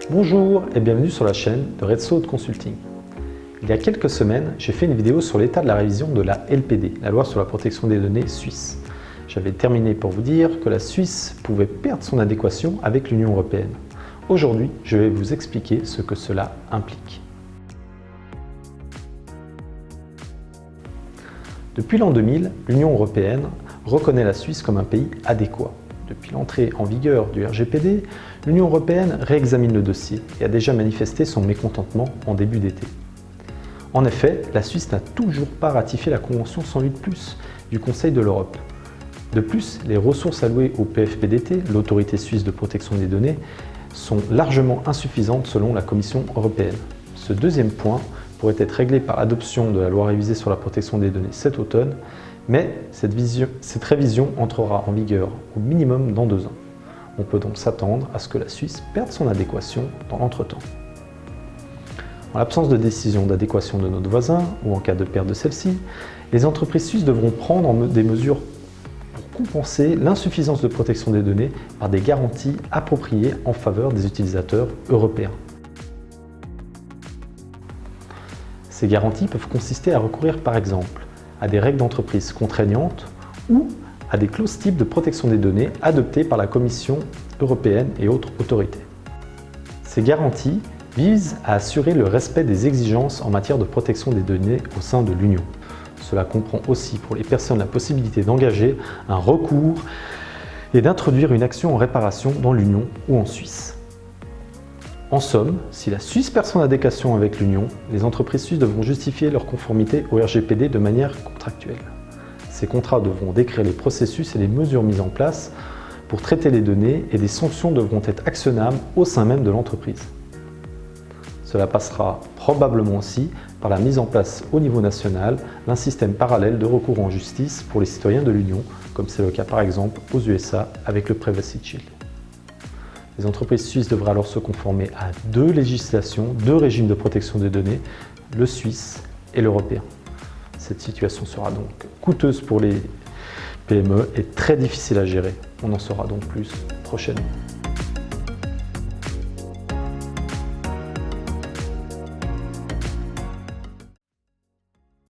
Bonjour et bienvenue sur la chaîne de Redsaut Consulting. Il y a quelques semaines, j'ai fait une vidéo sur l'état de la révision de la LPD, la loi sur la protection des données suisse. J'avais terminé pour vous dire que la Suisse pouvait perdre son adéquation avec l'Union européenne. Aujourd'hui, je vais vous expliquer ce que cela implique. Depuis l'an 2000, l'Union européenne reconnaît la Suisse comme un pays adéquat. Depuis l'entrée en vigueur du RGPD, l'Union européenne réexamine le dossier et a déjà manifesté son mécontentement en début d'été. En effet, la Suisse n'a toujours pas ratifié la Convention 108+, du Conseil de l'Europe. De plus, les ressources allouées au PFPDT, l'Autorité suisse de protection des données, sont largement insuffisantes selon la Commission européenne. Ce deuxième point pourrait être réglé par l'adoption de la loi révisée sur la protection des données cet automne, mais cette révision entrera en vigueur au minimum dans 2 ans. On peut donc s'attendre à ce que la Suisse perde son adéquation dans l'entretemps. En l'absence de décision d'adéquation de notre voisin, ou en cas de perte de celle-ci, les entreprises suisses devront prendre des mesures pour compenser l'insuffisance de protection des données par des garanties appropriées en faveur des utilisateurs européens. Ces garanties peuvent consister à recourir par exemple à des règles d'entreprise contraignantes ou à des clauses types de protection des données adoptées par la Commission européenne et autres autorités. Ces garanties visent à assurer le respect des exigences en matière de protection des données au sein de l'Union. Cela comprend aussi pour les personnes la possibilité d'engager un recours et d'introduire une action en réparation dans l'Union ou en Suisse. En somme, si la Suisse perd son adéquation avec l'Union, les entreprises suisses devront justifier leur conformité au RGPD de manière contractuelle. Ces contrats devront décrire les processus et les mesures mises en place pour traiter les données et des sanctions devront être actionnables au sein même de l'entreprise. Cela passera probablement aussi par la mise en place au niveau national d'un système parallèle de recours en justice pour les citoyens de l'Union, comme c'est le cas par exemple aux USA avec le Privacy Shield. Les entreprises suisses devraient alors se conformer à 2 législations, 2 régimes de protection des données, le suisse et l'européen. Cette situation sera donc coûteuse pour les PME et très difficile à gérer. On en saura donc plus prochainement.